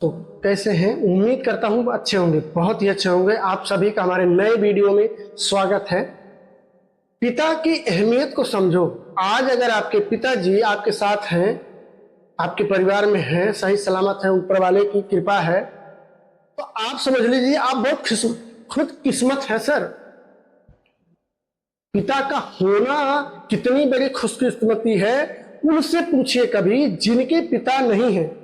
तो कैसे हैं? उम्मीद करता हूँ अच्छे होंगे, बहुत ही अच्छे होंगे। आप सभी का हमारे नए वीडियो में स्वागत है। पिता की अहमियत को समझो। आज अगर आपके पिताजी आपके साथ हैं, आपके परिवार में हैं, सही सलामत हैं, ऊपर वाले की कृपा है, तो आप समझ लीजिए आप बहुत खुद किस्मत है सर। पिता का होना कितनी बड़ी खुशकिस्मती है, उनसे पूछिए कभी जिनके पिता नहीं है।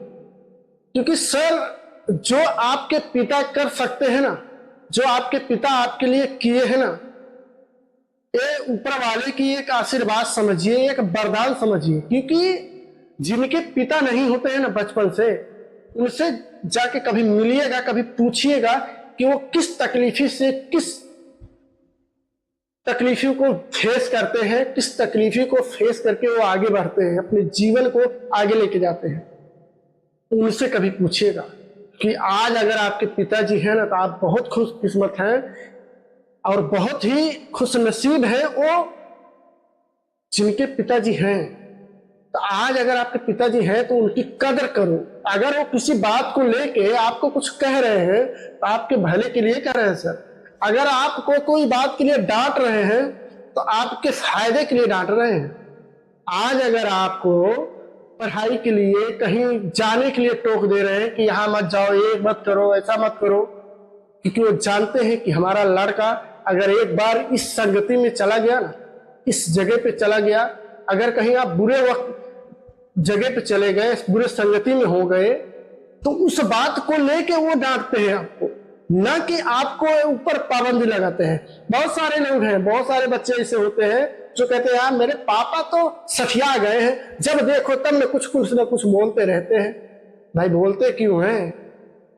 क्योंकि सर जो आपके पिता कर सकते हैं ना, जो आपके पिता आपके लिए किए हैं ना, ये ऊपर वाले की एक आशीर्वाद समझिए, एक वरदान समझिए। क्योंकि जिनके पिता नहीं होते हैं ना बचपन से, उनसे जाके कभी मिलिएगा, कभी पूछिएगा कि वो किस तकलीफों को फेस करते हैं, किस तकलीफों को फेस करके वो आगे बढ़ते हैं, अपने जीवन को आगे लेके जाते हैं। उनसे कभी पूछिएगा कि आज अगर आपके पिताजी हैं ना, तो आप बहुत खुशकिस्मत हैं और बहुत ही खुश नसीब हैं वो जिनके पिताजी हैं। तो आज अगर आपके पिताजी हैं तो उनकी कदर करो। अगर वो किसी बात को लेके आपको कुछ कह रहे हैं तो आपके भले के लिए कह रहे हैं सर। अगर आपको कोई बात के लिए डांट रहे हैं तो आपके फायदे के लिए डांट रहे हैं। आज अगर आपको पढ़ाई के लिए कहीं जाने के लिए टोक दे रहे हैं कि यहाँ मत जाओ, ये मत करो, ऐसा मत करो, क्योंकि वो जानते हैं कि हमारा लड़का अगर एक बार इस संगति में चला गया ना, इस जगह पे चला गया, अगर कहीं आप बुरे वक्त जगह पे चले गए, बुरे संगति में हो गए, तो उस बात को लेके वो डांटते हैं आपको, ना कि आपको ऊपर पाबंदी लगाते हैं। बहुत सारे लोग हैं, बहुत सारे बच्चे ऐसे होते हैं जो कहते हैं यार मेरे पापा तो सठिया गए हैं, जब देखो तब में कुछ ना कुछ बोलते रहते हैं। भाई बोलते क्यों हैं?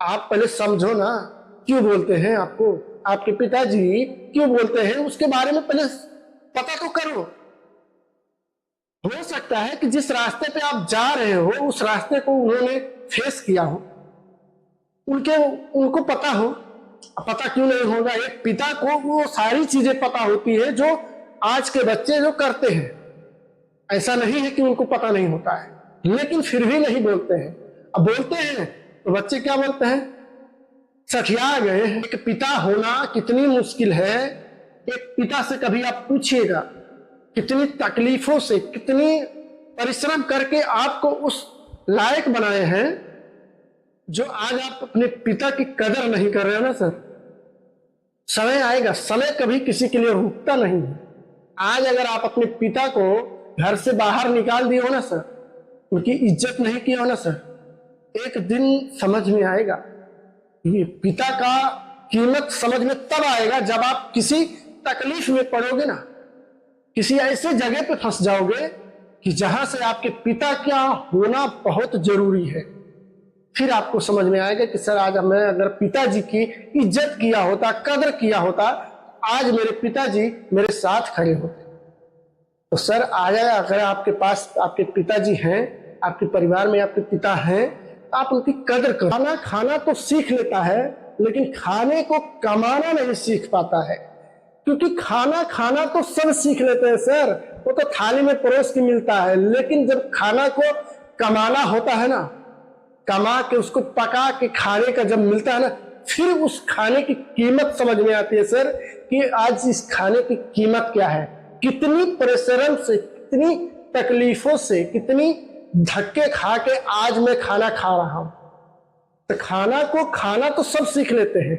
आप पहले समझो ना, क्यों बोलते हैं? आपको आपके पिताजी क्यों बोलते हैं उसके बारे में पहले पता तो करो। हो सकता है कि जिस रास्ते पे आप जा रहे हो उस रास्ते को उन्होंने फेस किया हो, उनको पता हो। पता क्यों नहीं होगा? एक पिता को वो सारी चीजें पता होती है जो आज के बच्चे जो करते हैं। ऐसा नहीं है कि उनको पता नहीं होता है, लेकिन फिर भी नहीं बोलते हैं। अब बोलते हैं तो बच्चे क्या बोलते हैं? सठिया गए हैं। एक पिता होना कितनी मुश्किल है। एक पिता से कभी आप पूछिएगा कितनी तकलीफों से, कितनी परिश्रम करके आपको उस लायक बनाए हैं, जो आज आप अपने पिता की कदर नहीं कर रहे हो ना सर। समय आएगा, समय कभी किसी के लिए रुकता नहीं है। आज अगर आप अपने पिता को घर से बाहर निकाल दिए हो ना सर, उनकी इज्जत नहीं की हो ना सर, एक दिन समझ में आएगा। ये पिता का कीमत समझ में तब आएगा जब आप किसी तकलीफ में पड़ोगे ना, किसी ऐसे जगह पे फंस जाओगे कि जहां से आपके पिता का होना बहुत जरूरी है। फिर आपको समझ में आएगा कि सर आज मैं अगर पिताजी की इज्जत किया होता, कदर किया होता, आज मेरे पिताजी मेरे साथ खड़े होते। तो सर आज अगर आपके पास आपके पिताजी हैं, आपके परिवार में आपके पिता हैं, तो आप उनकी कदर करो। खाना तो सीख लेता है, लेकिन खाने को कमाना नहीं सीख पाता है। क्योंकि खाना तो सब सीख लेते हैं सर, वो तो थाली में परोस के मिलता है, लेकिन जब खाना को कमाना होता है ना, कमा के उसको पका के खाने का जब मिलता है ना, फिर उस खाने की कीमत समझ में आती है सर कि आज इस खाने की कीमत क्या है। कितनी परिश्रम से, कितनी तकलीफों से, कितनी धक्के खा के आज मैं खाना खा रहा हूं। तो खाना तो सब सीख लेते हैं,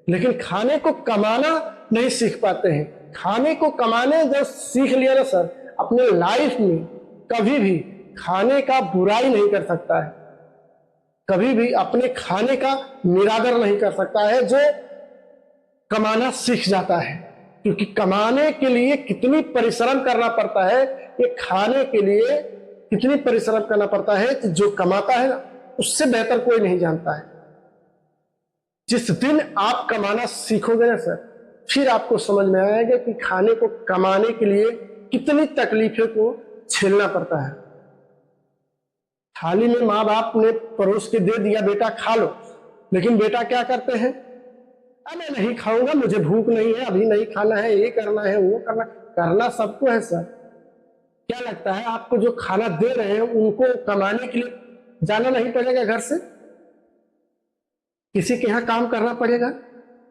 लेकिन खाने को कमाना नहीं सीख पाते हैं। खाने को कमाने जब सीख लिया ना सर, अपने लाइफ में कभी भी खाने का बुराई नहीं कर सकता है, कभी भी अपने खाने का निरादर नहीं कर सकता है जो कमाना सीख जाता है। क्योंकि कमाने के लिए कितनी परिश्रम करना पड़ता है, ये खाने के लिए कितनी परिश्रम करना पड़ता है, कि जो कमाता है ना उससे बेहतर कोई नहीं जानता है। जिस दिन आप कमाना सीखोगे ना सर, फिर आपको समझ में आएगा कि खाने को कमाने के लिए कितनी तकलीफों को झेलना पड़ता है। थाली में माँ बाप ने परोस के दे दिया, बेटा खा लो, लेकिन बेटा क्या करते हैं? मैं नहीं खाऊंगा, मुझे भूख नहीं है, अभी नहीं खाना है, ये करना है, वो करना सबको है सर। क्या लगता है आपको जो खाना दे रहे हैं उनको कमाने के लिए जाना नहीं पड़ेगा घर से? किसी के यहाँ काम करना पड़ेगा,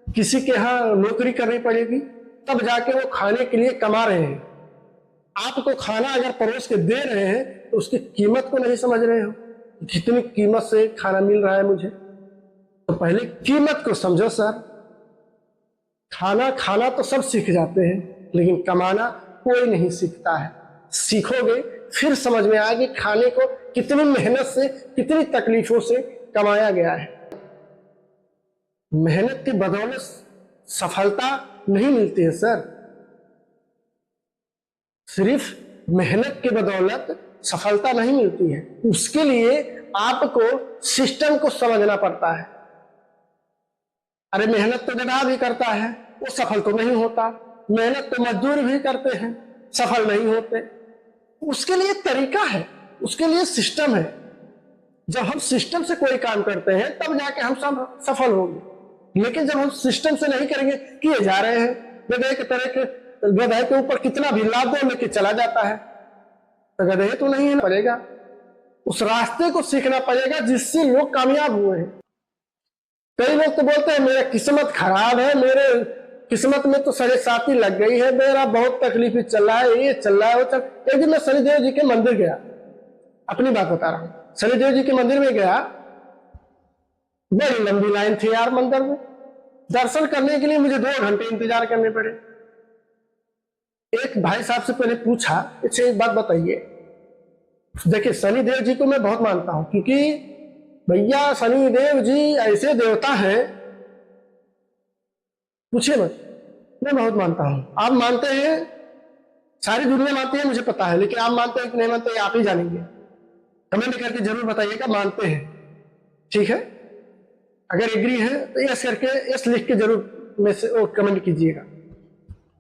किसी के यहाँ नौकरी करनी पड़ेगी, तब जाके वो खाने के लिए कमा रहे हैं। आपको खाना अगर परोस के दे रहे हैं तो उसकी कीमत को नहीं समझ रहे हो, कितनी कीमत से खाना मिल रहा है मुझे। तो पहले कीमत को समझो सर। खाना खाना तो सब सीख जाते हैं, लेकिन कमाना कोई नहीं सीखता है। सीखोगे फिर समझ में आएगी खाने को कितनी मेहनत से, कितनी तकलीफों से कमाया गया है। मेहनत की बदौलत सफलता नहीं मिलती है सर। सिर्फ मेहनत के बदौलत सफलता नहीं मिलती है, उसके लिए आपको सिस्टम को समझना पड़ता है। अरे मेहनत तो गधा भी करता है, वो सफल तो नहीं होता। मेहनत तो मजदूर भी करते हैं, सफल नहीं होते। उसके लिए तरीका है, उसके लिए सिस्टम है। जब हम सिस्टम से कोई काम करते हैं तब जाके हम सब सफल होंगे। लेकिन जब हम सिस्टम से नहीं करेंगे, किए जा रहे हैं गधे के तरह के, गधे के ऊपर कितना भी लाद दो लेके चला जाता है, तो गधे तो नहीं है पड़ेगा। उस रास्ते को सीखना पड़ेगा जिससे लोग कामयाब हुए हैं। कई लोग तो बोलते हैं मेरा किस्मत खराब है, मेरे किस्मत में तो साढ़े साथी लग गई है, मेरा बहुत तकलीफ चल रहा है, ये चल रहा है वो चल। एक दिन मैं शनिदेव जी के मंदिर गया, अपनी बात बता रहा हूँ। शनिदेव जी के मंदिर में गया, बड़ी लंबी लाइन थी यार मंदिर में। दर्शन करने के लिए मुझे 2 घंटे इंतजार करने पड़े। एक भाई साहब से पहले पूछा, इससे एक बात बताइए। देखिए शनिदेव जी को मैं बहुत मानता हूं, क्योंकि भैया शनिदेव जी ऐसे देवता हैं, पूछिए मत, मैं बहुत मानता हूं। आप मानते हैं, सारी दुनिया मानती है मुझे पता है, लेकिन आप मानते हैं कि नहीं मानते आप ही जानेंगे। कमेंट करके जरूर बताइएगा मानते हैं, ठीक है। अगर एग्री है तो यस करके, यस लिख के जरूर में से कमेंट कीजिएगा।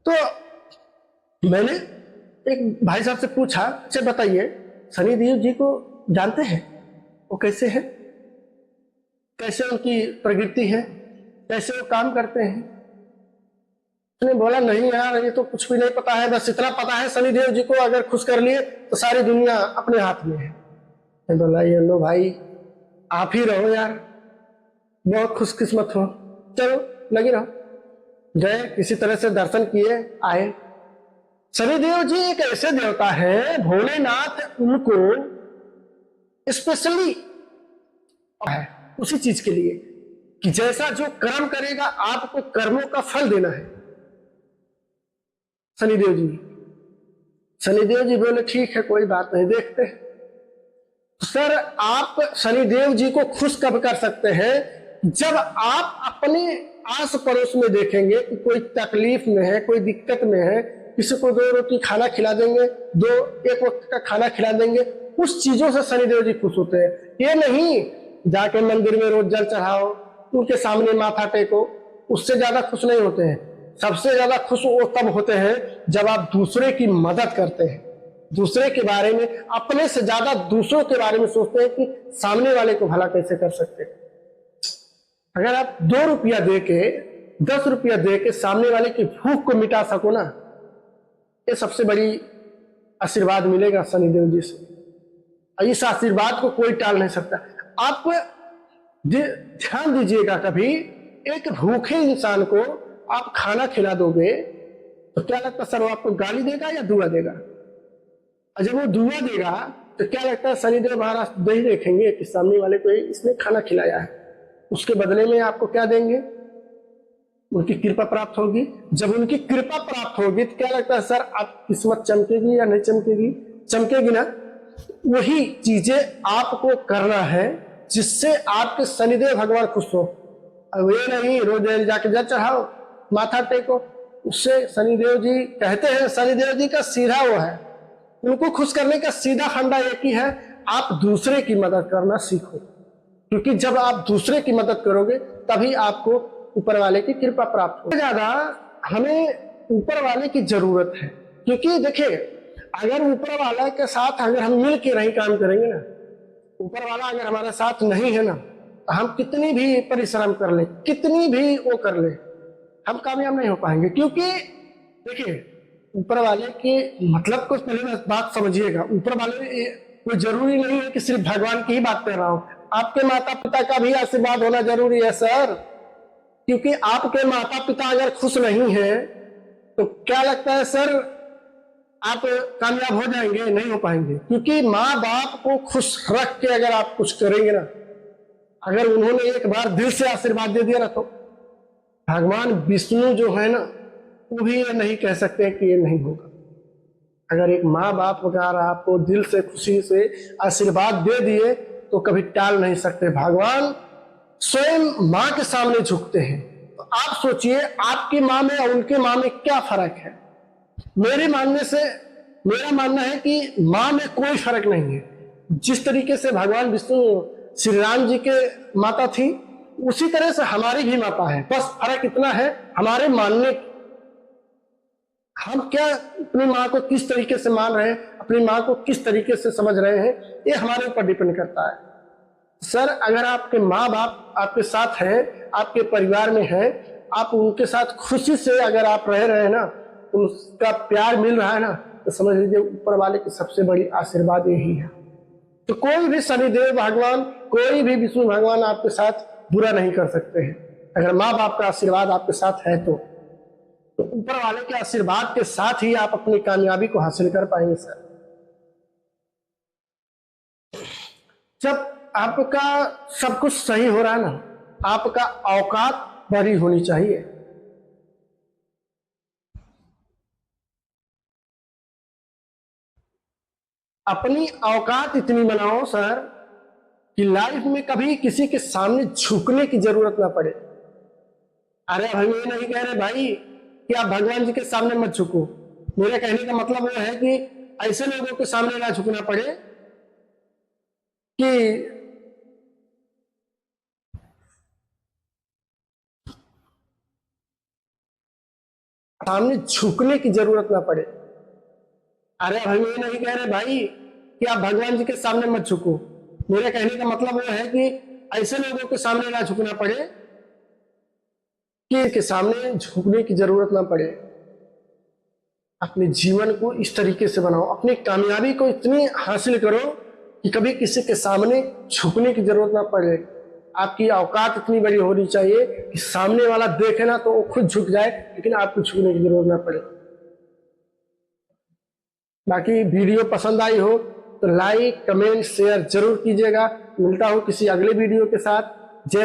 तो मैंने एक भाई साहब से पूछा, अच्छा बताइए शनिदेव जी को जानते हैं, वो कैसे है, कैसे उनकी प्रकृति है, कैसे वो काम करते हैं। उसने बोला नहीं यार ये तो कुछ भी नहीं पता है, बस इतना पता है शनिदेव जी को अगर खुश कर लिए तो सारी दुनिया अपने हाथ में है। मैं बोला ये लो भाई आप ही रहो यार, बहुत खुशकिस्मत हो, चलो लगे रहो। गए, किसी तरह से दर्शन किए, आए। शनिदेव जी एक ऐसे देवता है, भोलेनाथ उनको स्पेशली है उसी चीज के लिए कि जैसा जो कर्म करेगा आपको कर्मों का फल देना है। शनिदेव जी बोले ठीक है कोई बात नहीं, देखते हैं। सर आप शनिदेव जी को खुश कब कर सकते हैं, जब आप अपने आस पड़ोस में देखेंगे कि कोई तकलीफ में है, कोई दिक्कत में है, किसी को 2 रोटी खाना खिला देंगे, 1 वक्त का खाना खिला देंगे, उस चीजों से शनिदेव जी खुश होते हैं। ये नहीं जाके मंदिर में रोज जल चढ़ाओ, उनके सामने माथा टेको, उससे ज्यादा खुश नहीं होते हैं। सबसे ज्यादा खुश वो तब होते हैं जब आप दूसरे की मदद करते हैं, दूसरे के बारे में, अपने से ज्यादा दूसरों के बारे में सोचते हैं कि सामने वाले को भला कैसे कर सकते हैं। अगर आप 2 रुपया दे के, 10 रुपया दे के सामने वाले की भूख को मिटा सको ना, ये सबसे बड़ी आशीर्वाद मिलेगा शनिदेव जी से। इस आशीर्वाद को कोई टाल नहीं सकता। आप ध्यान दीजिएगा, कभी एक भूखे इंसान को आप खाना खिला दोगे तो क्या लगता है सर वो आपको गाली देगा या दुआ देगा? और जब वो दुआ देगा तो क्या लगता है शनिदेव महाराज दही देखेंगे कि सामने वाले को इसने खाना खिलाया है, उसके बदले में आपको क्या देंगे? उनकी कृपा प्राप्त होगी। जब उनकी कृपा प्राप्त होगी तो क्या लगता है सर आप किस्मत चमकेगी या नहीं चमकेगी? चमकेगी ना। वही चीजें आपको करना है जिससे आपके शनिदेव भगवान खुश हो। अब ये नहीं रोज जाके जल चढ़ाओ, माथा टेको, उससे शनिदेव जी कहते हैं, शनिदेव जी का सीधा वो है, उनको खुश करने का सीधा फंडा एक ही है, आप दूसरे की मदद करना सीखो। क्योंकि जब आप दूसरे की मदद करोगे तभी आपको ऊपर वाले की कृपा प्राप्त हो। ज्यादा हमें ऊपर वाले की जरूरत है, क्योंकि देखिए अगर ऊपर वाला के साथ अगर हम मिल के नहीं काम करेंगे ना, ऊपर वाला अगर हमारे साथ नहीं है ना, तो हम कितनी भी परिश्रम कर ले, कितनी भी वो कर ले, हम कामयाब नहीं हो पाएंगे। क्योंकि देखिए ऊपर वाले के मतलब को पहले बात समझिएगा। ऊपर वाले कोई जरूरी नहीं है कि सिर्फ भगवान की ही बात कर रहा हूं, आपके माता पिता का भी आशीर्वाद होना जरूरी है सर, क्योंकि आपके माता पिता अगर खुश नहीं है तो क्या लगता है सर आप कामयाब हो जाएंगे? नहीं हो पाएंगे। क्योंकि माँ बाप को खुश रख के अगर आप कुछ करेंगे ना, अगर उन्होंने एक बार दिल से आशीर्वाद दे दिया ना, तो भगवान विष्णु जो है ना, वो भी ये नहीं कह सकते कि ये नहीं होगा। अगर एक माँ बाप अगर आपको दिल से खुशी से आशीर्वाद दे दिए तो कभी टाल नहीं सकते। भगवान स्वयं माँ के सामने झुकते हैं। तो आप सोचिए आपकी माँ में और उनके माँ में क्या फर्क है। मेरे मानने से मेरा मानना है कि माँ में कोई फर्क नहीं है। जिस तरीके से भगवान विष्णु श्री राम जी के माता थी, उसी तरह से हमारी भी माता है। बस फर्क इतना है हमारे मानने, हम क्या अपनी माँ को किस तरीके से मान रहे हैं, अपनी माँ को किस तरीके से समझ रहे हैं, ये हमारे ऊपर डिपेंड करता है। सर अगर आपके माँ बाप आपके साथ हैं, आपके परिवार में हैं, आप उनके साथ खुशी से अगर आप रह रहे हैं ना, उसका प्यार मिल रहा है ना, तो समझ लीजिए ऊपर वाले की सबसे बड़ी आशीर्वाद यही है। तो कोई भी शनिदेव भगवान, कोई भी विष्णु भगवान आपके साथ बुरा नहीं कर सकते हैं। अगर माँ बाप का आशीर्वाद आपके साथ है तो ऊपर वाले के आशीर्वाद के साथ ही आप अपनी कामयाबी को हासिल कर पाएंगे सर। जब आपका सब कुछ सही हो रहा है ना, आपका औकात बड़ी होनी चाहिए। अपनी औकात इतनी बनाओ सर कि लाइफ में कभी किसी के सामने झुकने की जरूरत ना पड़े। अरे हम ये नहीं कह रहे भाई कि आप भगवान जी के सामने मत झुको। मेरे कहने का मतलब यह है कि ऐसे लोगों के सामने ना झुकना पड़े कि सामने झुकने की जरूरत ना पड़े। अरे हम ये नहीं कह रहे भाई कि आप भगवान जी के सामने मत झुको। मेरे कहने का मतलब यह है कि ऐसे लोगों के सामने ना झुकना पड़े कि के सामने झुकने की जरूरत ना पड़े। अपने जीवन को इस तरीके से बनाओ, अपनी कामयाबी को इतनी हासिल करो कि कभी किसी के सामने झुकने की जरूरत ना पड़े। आपकी औकात इतनी बड़ी होनी चाहिए कि सामने वाला देखे ना तो वो खुद झुक जाए, लेकिन आपको झुकने की जरूरत ना पड़े। बाकी वीडियो पसंद आई हो तो लाइक कमेंट शेयर जरूर कीजिएगा। मिलता हूं किसी अगले वीडियो के साथ।